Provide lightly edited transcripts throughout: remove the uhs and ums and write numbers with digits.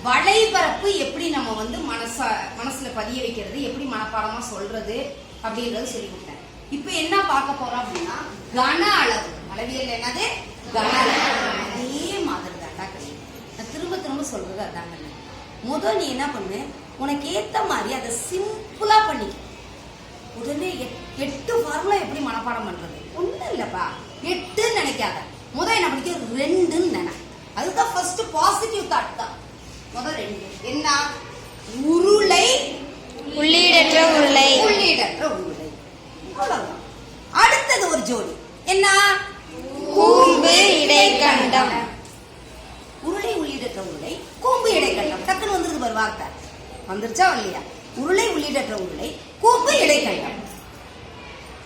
வளைபரப்பு எப்படி நம்ம வந்து மனசுல பதிய வைக்கிறது, எப்படி மனப்பாடமா சொல்றது அப்படின்றது சொல்லி கொடுத்தேன். இப்ப என்ன பார்க்க போறோம் அப்படின்னா கன அளவு. அளவியல் என்னது? கன அளவு. அதே மாதிரி தாண்டா கல்வி. நான் திரும்ப திரும்ப சொல்றது அதாங்க. முதல் நீ என்ன பண்ணு, உனக்கு ஏத்த மாதிரி அதை சிம்பிளா பண்ணிக்க. உடனே 8 ஃபார்முலா எப்படி மனப்பாடம் பண்றது? ஒண்ணும் இல்லப்பா, 8ன்னு நினைக்காத. முதல் என்ன படிக்க 2ன்னு நினை. அதுதான் ஃபர்ஸ்ட் பாசிட்டிவ் தாட் தான். முதல் 2 என்ன? உருளை, உள்ளீடற்ற உருளை, உள்ளீடற்ற உருளை. அவ்வளவுதான். அடுத்தது ஒரு ஜோடி என்ன? கூம்பு இடைக்கண்டம். உருளை உள்ளீடற்ற உருளை, கூம்பு இடைக்கண்டம். டக்குன்னு வந்துருக்கு பாரு வார்த்தை. வந்துருச்சா இல்லையா? உருளை உள்ளீடற்ற உருளை, கூம்பு இடைக்கண்டம்.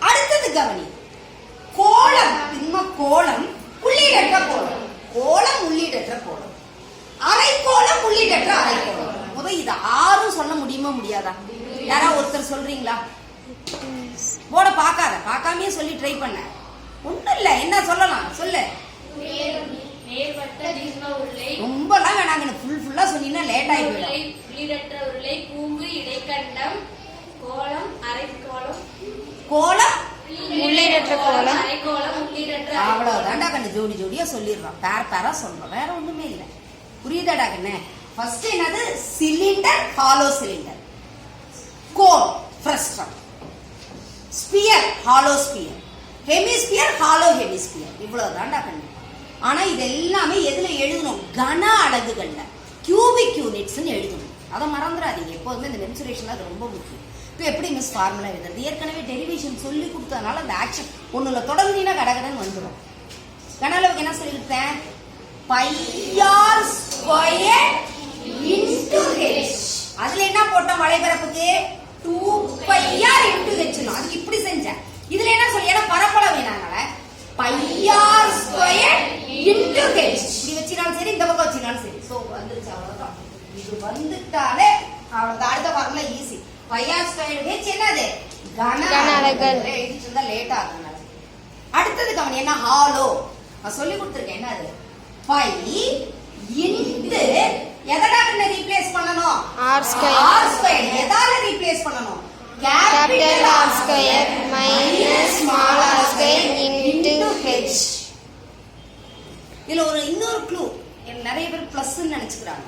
அடுத்தது கவனி. கோலம், திண்ம கோலம், உள்ளீடற்ற கோலம். கோலம் உள்ளீடற்ற கோலம். அரைக்கோளம் உள்ளீடற்ற அரைக்கோளம். முதல் இது 6 சொல்ல முடியுமா முடியாதா? யாராவது ஒருத்தர் சொல்றீங்களா? போட பார்க்காத, பார்க்காமயே சொல்லி ட்ரை பண்ண. ஒண்ணும் இல்ல, என்ன சொல்லலாம் சொல்லு. ரொம்பலாம் வேணாங்க, ஃபுல்லா சொன்னீங்கன்னா லேட் ஆகி போயிடும். உள்ளீடற்ற உருளை, கூம்பு இடைக்கண்டம், கோலம், அரைக்கோளம், கோலம் உள்ளீடற்ற கோலம், அரைக்கோளம், உள்ளீடற்ற. அவ்வளவுதான்டா கண்ணு, ஜோடி ஜோடியா சொல்லிடுறோம். பேரா சொல்றோம், வேற ஒண்ணுமே இல்ல. புரியுதாடா கண்ணு? ஃபர்ஸ்ட் என்னது? Cylinder, hollow cylinder. Cone, frustum. Sphere, hollow sphere. Hemisphere, hollow hemisphere. இவ்வளவுதான்டா கண்ணு. ஆனா இது எல்லாமே எதுல எழுதணும்? கன அலகுகள்ல, கியூபிக் யூனிட்ஸ்னு எழுதணும். அதை மறந்துடாதீங்க எப்போதுமே. இந்த மென்சுரேஷன் அது ரொம்ப முக்கியம். இப்போ எப்படி மிஸ் ஃபார்முலா எழுதுறது? ஏற்கனவே டெரிவேஷன் சொல்லி கொடுத்ததுனால அந்த ஆக்ஷன் ஒண்ணுல தொடர்ந்தீங்கன்னா கடகடன்னு வந்துடும். கன அளவுக்கு என்ன சொல்லி கொடுத்தேன்? πr square into h. அதுல என்ன போட்டோம்? வளைபரப்புக்கு 2πr இன்டு h. அதுக்கு இப்படி செஞ்சேன். இதுல என்ன சொல்லி, ஏன்னா பரப்பளவு வேணாங்கல, πr ஸ்கொயர் இன்டு h. இப்படி வச்சினாலும் சரி, இந்த பக்கம் வச்சினாலும் சரி. சோ வந்துருச்சு, அவ்வளவுதான். இது வந்துட்டாலே அவ்வளவுதான். அடுத்த formula easy. πr square h என்னது? கன அலகுகள். எழுதிட்டு இருந்தா லேட் ஆகும். அடுத்தது கவனி, என்ன? ஹாலோ. நான் சொல்லி கொடுத்துருக்கேன். என்னது? π இன்டு எதடா ரீப்ளேஸ் பண்ணனும்? r square. எதால ரீப்ளேஸ் பண்ணனும்? Capital R square minus small r square into h. இதுல ஒரு இன்னொரு க்ளூ. நிறைய பேர் பிளஸ்ன்னு நினைச்சுக்கிறாங்க.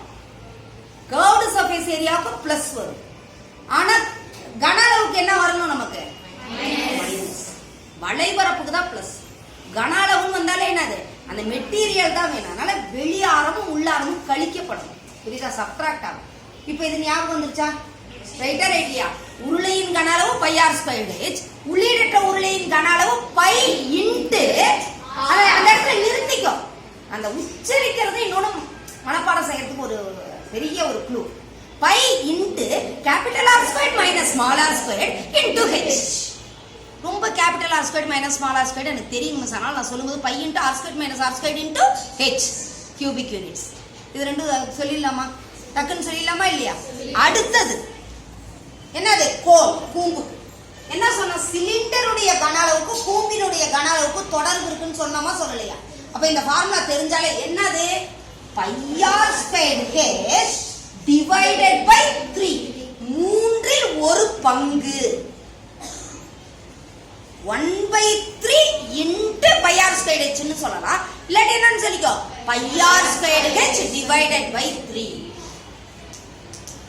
கர்வ்டு சர்ஃபேஸ் ஏரியாவுக்கு பிளஸ் வரும். ஆனா கன அளவுக்கு என்ன வரணும் நமக்கு? மைனஸ். வளைபரப்புக்கு தான் பிளஸ். கன அளவுன்னு வந்தாலே என்னது? அந்த மெட்டீரியல் தான் வேணும். அதனால வெளியாரமும் உள்ளாரமும் கழிக்கப்படும். புரியுதா? சப்ட்ராக்ட் ஆகும். இப்போ இது ஞாபகம் வந்துருச்சா? ரைட்டா ரைட்லியா? உருளையின் கன அளவு πr ஸ்கொயர்டு h. உள்ளீடற்ற உருளையின் கன அளவு π இன்டு, அந்த இடத்துல நிறுத்திக்கோ. அந்த உச்சரிக்கிறது இன்னொன்னு மனப்பாடம் செய்யறதுக்கு ஒரு பெரிய ஒரு clue. π into capital R square minus small r square into h. ரொம்ப capital R square minus small r square எனக்கு தெரியும் மிஸ். ஆனால் நான் சொல்லும்போது π into R square minus R square into h cubic units. இது ரெண்டும் சொல்லிடலாமா? டக்குன்னு சொல்லிடலாமா இல்லையா? அடுத்தது என்னது? கோல், கூம்பு. என்ன சொன்ன? சிலிண்டருடைய கன அளவுக்கு கூம்பினுடைய கன அளவுக்கு தொடர்பு இருக்குன்னு சொன்னோமா சொல்லலையா? அப்ப இந்த ஃபார்முலா தெரிஞ்சாலே என்னது? πr square h divided by 3. 3 ஒரு பங்கு. 1/3 இன்டு πr ஸ்கொயர் h ன்னு சொல்லலாம். இல்லாட்டி என்னன்னு சொல்லிக்கோ, πr square h divided by 3.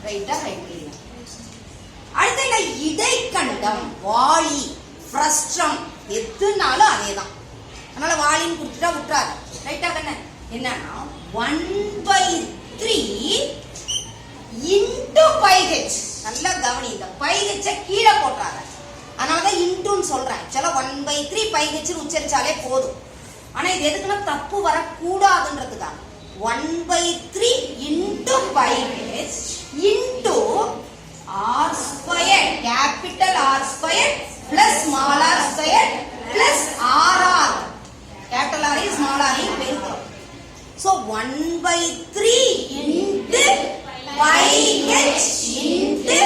ரைட்டா? ரைட். அடுத்து என்ன? இடைக்கண்டம், வாளி, ஃப்ரஸ்ட்ரம். எதுனாலும் அதேதான். அதனால வாளின்னு கொடுத்துட்டா விட்டுறாது. ரைட்டா கண்ணு? என்னன்னா 1/3 இன்டு πh. நல்லா கவனி, இந்த πh கீழே போட்டாங்க. அதனாலதான் இன்டுன்னு சொல்றேன். சில 1/3 πh உச்சரிச்சாலே போதும். ஆனா இது எதுக்குன்னா தப்பு வரக்கூடாதுன்றதுக்காக. 1/3 into πh into r square, capital R square plus small r square plus rr. Capital R small r பெருக்கிறோம். So 1/3 into πh into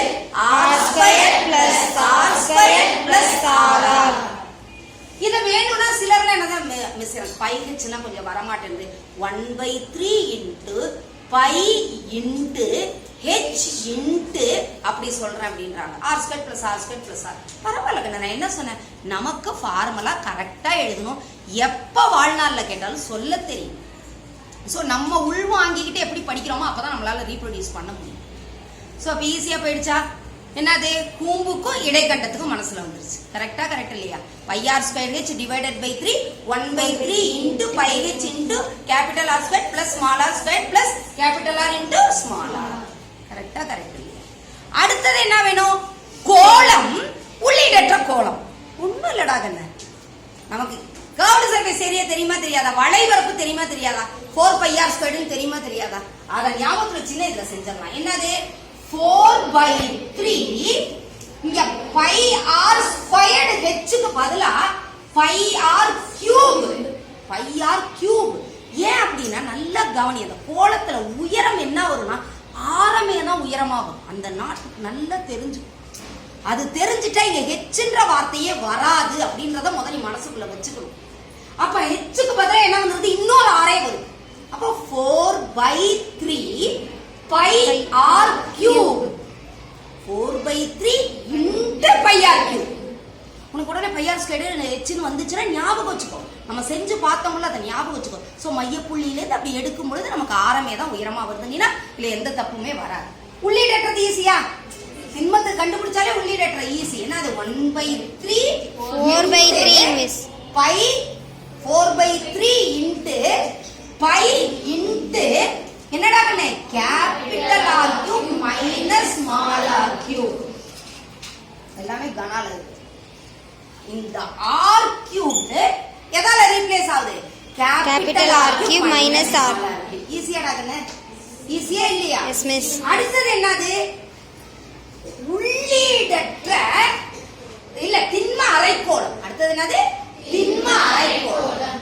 r square plus r square plus rr. இத வேணும்னா சிலர்ல என்னதான் மிஸ் பை ஹெச்னா கொஞ்சம் வர மாட்டேங்குது. 1/3 into πh into H into அப்படி சொல்றேன் அப்படின்றாங்க. R square plus R square plus R. பரவாயில்ல, நான் என்ன சொன்னேன், நமக்கு ஃபார்முலா கரெக்டா எழுதணும். எப்ப வாழ்நாளில் கேட்டாலும் சொல்ல தெரியும். ஸோ நம்ம உள்வாங்கிக்கிட்டு எப்படி படிக்கிறோமோ அப்பதான் நம்மளால ரீப்ரொடியூஸ் பண்ண முடியும். ஸோ அப்போ ஈஸியா போயிடுச்சா? என்னது, கூம்புக்கும் இடைக்கண்டத்துக்கும் மனசுல வந்துருச்சு. கரெக்டா? கரெக்ட் இல்லையா? Pi R square H divided by 3 1/3 into pi H into capital R square plus small R square plus capital R into small R. கரெக்டா? கரெக்ட் இல்லையா? அடுத்தது என்ன வேணும்? கோளம், உள்ளீடற்ற கோளம். ஒண்ணும் இல்லடா கண்ணு, நமக்கு கர்வ்டு சர்ஃபேஸ் ஏரியா தெரியுமா தெரியாதா? வளைவரப்பு தெரியுமா தெரியாதா? 4πr ஸ்கொயர்னு தெரியுமா தெரியாதா? அத ஞாபகத்துல வச்சுன்னா இதுல செஞ்சிடலாம். என்னது, 4/3 இங்க பை ஆர் ஸ்கொயர்டு ஹெச்சுக்கு பதிலா pi R cube. Pi R cube ஏன் அப்படின்னா, நல்லா கவனி, அந்த கோலத்துல உயரம் என்ன வரும்னா ஆரமே தான் உயரமாகும். அந்த நாட்டுக்கு நல்லா தெரிஞ்சுக்கும். அது தெரிஞ்சுட்டா இங்க ஹெச்ன்ற வார்த்தையே வராது அப்படின்றத முதல்ல மனசுக்குள்ள வச்சுக்கணும். அப்ப ஹெச்சுக்கு பதிலா என்ன வந்தது, இன்னொரு ஆரே வரும். அப்போ 4/3 pi R cube. 4/3 into pi R cube. உனக்கு உடனே பை ஆர் ஸ்கொயர்டு ஹெச்னு வந்துச்சுன்னா ஞாபகம் வச்சுக்கோ. நம்ம செஞ்சு பார்த்தோம்ல, அதை ஞாபகம் வச்சுக்கோ. ஸோ மையப்புள்ளியிலேருந்து அப்படி எடுக்கும் பொழுது நமக்கு ஆரமே தான் உயரமா வருதுன்னா இல்ல எந்த தப்புமே வராது. உள்ளீடற்றது ஈஸியா? திண்மத்தை கண்டுபிடிச்சாலே உள்ளீடற்ற ஈஸி. என்ன அது, 1/3 4/3 miss pi 4/3 into pi into என்னடா கண்ணே, capital R cube minus small R cube. எல்லாமே கனால இருக்கு. இந்த ஆர் கியூப் எதால ரீப்ளேஸ் ஆகுது, capital R cube minus R. ஈஸியாடா கண்ணே, ஈஸியா இல்லையா? Yes miss. அடுத்தது என்னது, உள்ளீடற்ற இல்ல திண்ம அரைக்கோளம். அடுத்தது என்னது, திண்ம அரைக்கோளம்.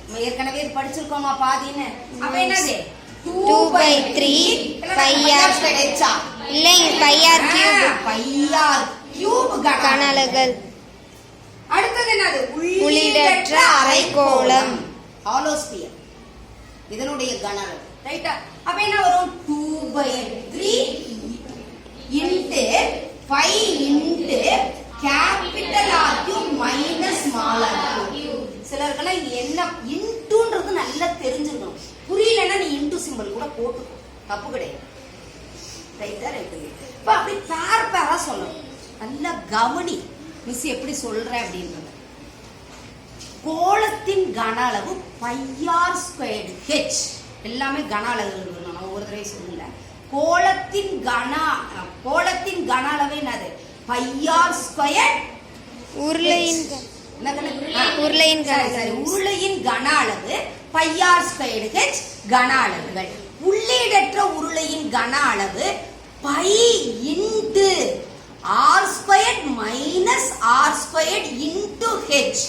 நம்ம ஏற்கனவே படிச்சிருக்கோமா பாதின்னு. அப்ப என்னது, 2/3 பை ஆர் கிடைச்சா இல்லை, pi R cube. Pi R cube கன அலகுகள். அடுத்தது என்னது, உள்ளீடற்ற அரைக்கோளம். ஹாலோஸ்பியர் இதனுடைய கன அளவு. ரைட்டா? அப்ப என்ன வரும், 2/3 into pi into capital R cube minus small R cube. சிலருக்கெல்லாம் என்ன இன்டுன்றது நல்லா தெரிஞ்சிருக்கணும். புரியலன்னா நீ இன்டு சிம்பிள் கூட போட்டுக்கோ, தப்பு கிடையாது. ரைட்டா? ரைட்டு. இப்ப அப்படி பேர் பேரா சொல்லணும். நல்லா கவனி மிஸ் எப்படி சொல்றேன் அப்படின்றது. கோளத்தின் கன அளவு பை ஆர் ஸ்கொயர்டு ஹெச். எல்லாமே கன அளவு. நான் ஒரு தடவை சொல்லல. கோளத்தின் கன அளவு என்னது, பை ஆர் ஸ்கொயர். உருளையின் உருளையின் சரி, உருளையின் கன அளவு பை ஆர் ஸ்கொயர்டு ஹெச் கன அளவுகள். உள்ளீடற்ற உருளையின் கன அளவு pi into R squared minus R squared into H.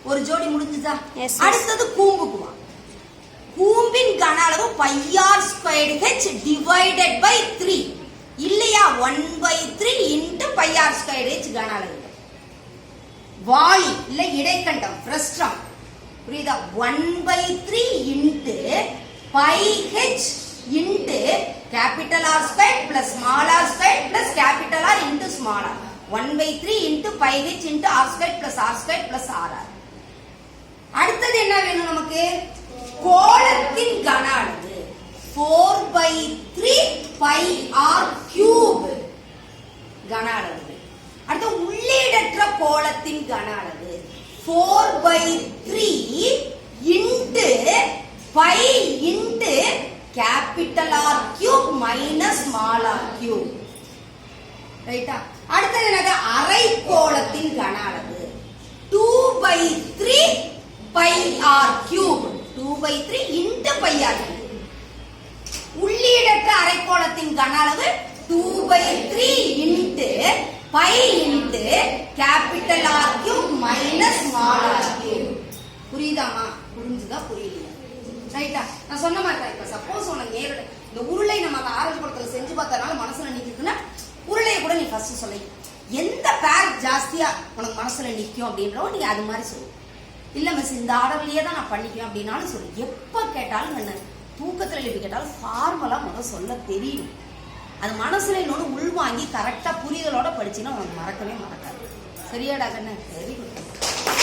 ஒரு ஜோடி முடிஞ்சுதா? அடுத்தது கூம்புக்கு வா. கூம்பின் கன அளவு pi R squared H divided by 3 இல்லையா, 1/3 into pi R squared H கன அளவு. வாளி இல்ல இடைக்கண்டம் ஃப்ரஸ்ட்ரம், புரியுதா, 1/3 into pi H into capital R square plus small R square plus capital R into small R. 1/3 into pi H into R square plus R square plus R R. அடுத்தது என்ன வேணும் நமக்கு, கோளத்தின் கன அளவு 4/3 பை ஆர் கியூப் கன அளவு. அடுத்து உள்ளீடற்ற கோளத்தின் கன அளவு 4/3 into pi into capital R cube minus small R cube. ரைட்டா? அடுத்தது என்னது, அரைக்கோளத்தின் கன அளவு 2/3 pi R cube. 2/3 into pi R cube. உள்ளீடற்ற அரைக்கோளத்தின் கன அளவு 2/3 into pi into capital R cube minus small R cube. புரியுதாமா? புரிஞ்சுதா புரியலையா? ரைட்டா? நான் சொன்ன மாதிரி தான். இப்ப சப்போஸ் உனக்கு நேரடி இந்த உருளை நம்ம ஆரஞ்சு படத்துல செஞ்சு பார்த்தனால மனசுல நிக்குதுன்னா உருளையை கூட நீ ஃபர்ஸ்ட் சொல்லி எந்த பேர் ஜாஸ்தியா உனக்கு மனசுல நிக்கும் அப்படின்றோ நீ அது மாதிரி சொல்லு. இல்ல மிஸ் இந்த ஆர்டர்லயே தான் நான் பண்ணிக்குவேன் அப்படின்னாலும் சொல்லு. எப்ப கேட்டாலும் என்ன தூக்கத்தில் எழுப்பி கேட்டாலும் ஃபார்மலா முதல் சொல்ல தெரியும். அது மனசுல இன்னொன்று உள்வாங்கி கரெக்டாக புரிதலோட படிச்சுன்னா உனக்கு மறக்கவே மறக்காது. சரியாடா கண்ணு? Very good.